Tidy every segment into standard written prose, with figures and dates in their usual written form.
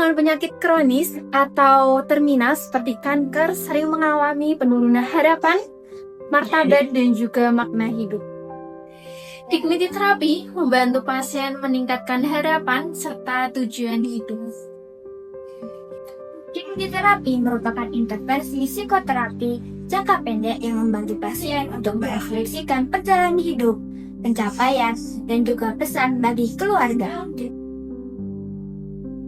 dengan penyakit kronis atau terminal seperti kanker sering mengalami penurunan harapan, martabat, dan juga makna hidup. Dignity terapi membantu pasien meningkatkan harapan serta tujuan hidup. Dignity terapi merupakan intervensi psikoterapi jangka pendek yang membantu pasien untuk merefleksikan perjalanan hidup, pencapaian, dan juga pesan bagi keluarga.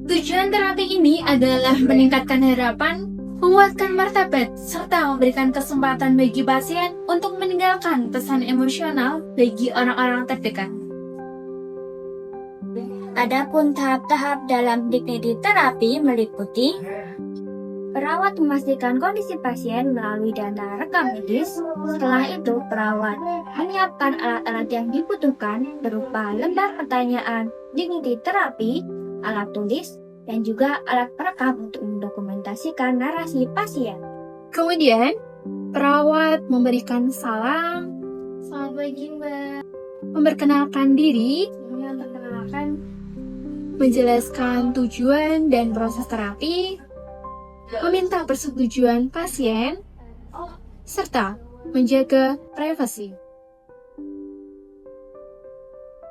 Tujuan terapi ini adalah meningkatkan harapan, menguatkan martabat, serta memberikan kesempatan bagi pasien untuk meninggalkan pesan emosional bagi orang-orang terdekat. Adapun tahap-tahap dalam dignity terapi meliputi perawat memastikan kondisi pasien melalui data rekam medis. Setelah itu, perawat menyiapkan alat-alat yang dibutuhkan berupa lembar pertanyaan dignity terapi, alat tulis, dan juga alat perekam untuk mendokumentasikan narasi pasien. Kemudian, perawat memberikan salam, selamat pagi Mbak, memperkenalkan diri, menjelaskan tujuan dan proses terapi, meminta persetujuan pasien, serta menjaga privasi.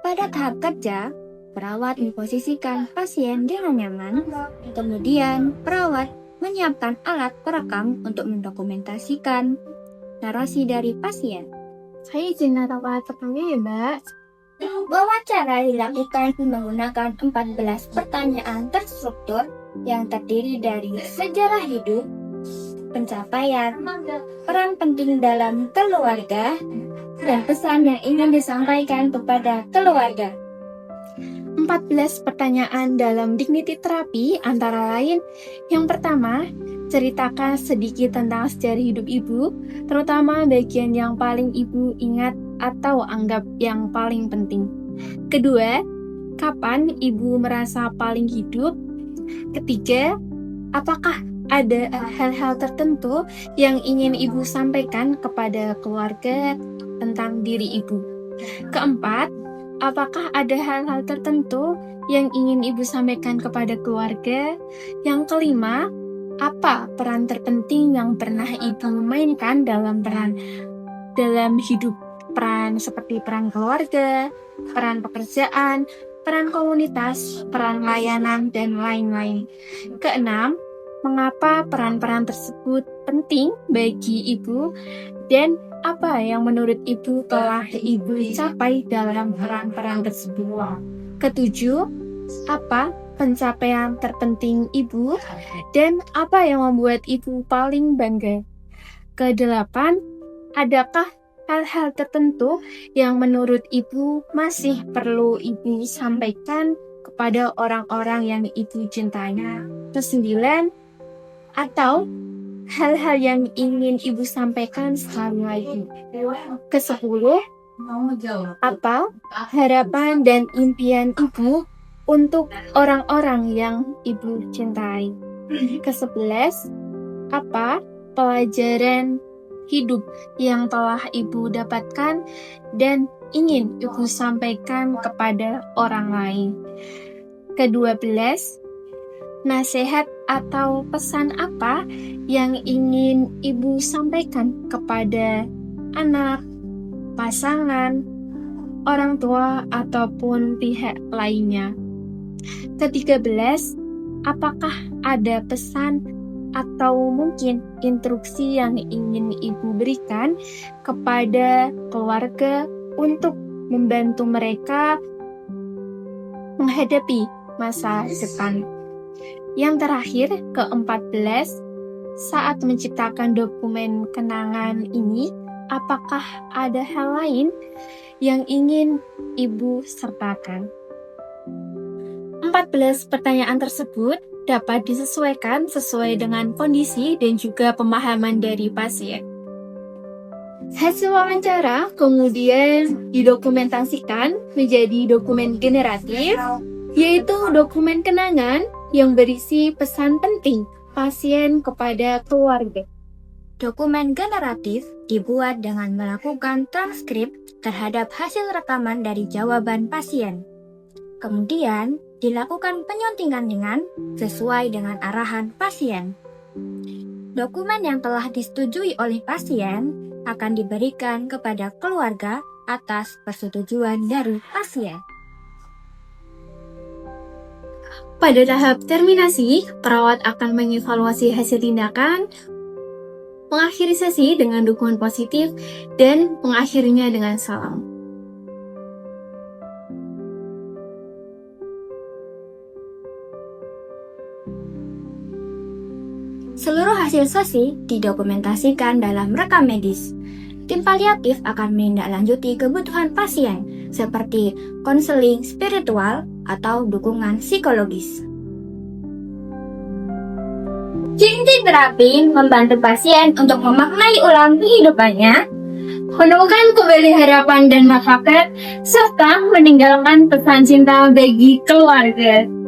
Pada tahap kerja, perawat memposisikan pasien dengan nyaman, kemudian perawat menyiapkan alat perekam untuk mendokumentasikan narasi dari pasien. Saya izin atau alat perekamnya ya, Mbak? Wawancara dilakukan menggunakan 14 pertanyaan terstruktur yang terdiri dari sejarah hidup, pencapaian, peran penting dalam keluarga, dan pesan yang ingin disampaikan kepada keluarga. 14 pertanyaan dalam dignity terapi antara lain, yang pertama, ceritakan sedikit tentang sejarah hidup ibu, terutama bagian yang paling ibu ingat atau anggap yang paling penting. Kedua, kapan ibu merasa paling hidup? Ketiga, apakah ada hal-hal tertentu yang ingin ibu sampaikan kepada keluarga tentang diri ibu? Keempat, apakah ada hal-hal tertentu yang ingin ibu sampaikan kepada keluarga? Yang kelima, apa peran terpenting yang pernah ibu mainkan dalam hidup? Peran seperti peran keluarga, peran pekerjaan, peran komunitas, peran layanan, dan lain-lain. Keenam, mengapa peran-peran tersebut penting bagi ibu dan apa yang menurut ibu telah ibu capai dalam peran-peran tersebut. Ketujuh, apa pencapaian terpenting ibu dan apa yang membuat ibu paling bangga. Kedelapan, adakah hal-hal tertentu yang menurut ibu masih perlu ibu sampaikan kepada orang-orang yang ibu cintai. Kesembilan, atau hal-hal yang ingin ibu sampaikan sekali lagi. Kesepuluh, apa harapan dan impian ibu untuk orang-orang yang ibu cintai. Kesebelas, apa pelajaran hidup yang telah ibu dapatkan dan ingin ibu sampaikan kepada orang lain. Ke-12, nasihat atau pesan apa yang ingin ibu sampaikan kepada anak, pasangan, orang tua, ataupun pihak lainnya. Ke-13, apakah ada pesan atau mungkin instruksi yang ingin ibu berikan kepada keluarga untuk membantu mereka menghadapi masa depan. Yang terakhir, ke-14, saat menciptakan dokumen kenangan ini, apakah ada hal lain yang ingin ibu sertakan? 14 pertanyaan tersebut dapat disesuaikan sesuai dengan kondisi dan juga pemahaman dari pasien. Hasil wawancara kemudian didokumentasikan menjadi dokumen generatif, yaitu dokumen kenangan yang berisi pesan penting pasien kepada keluarga. Dokumen generatif dibuat dengan melakukan transkrip terhadap hasil rekaman dari jawaban pasien. Kemudian, dilakukan penyuntikan sesuai dengan arahan pasien. Dokumen yang telah disetujui oleh pasien akan diberikan kepada keluarga atas persetujuan dari pasien. Pada tahap terminasi, perawat akan mengevaluasi hasil tindakan, mengakhiri sesi dengan dukungan positif, dan mengakhirinya dengan salam. Seluruh hasil sesi didokumentasikan dalam rekam medis. Tim paliatif akan menindaklanjuti kebutuhan pasien seperti konseling spiritual atau dukungan psikologis. Ciri-ciri terapi membantu pasien untuk memaknai ulang kehidupannya, Menemukan kembali harapan dan manfaat, serta meninggalkan pesan cinta bagi keluarga.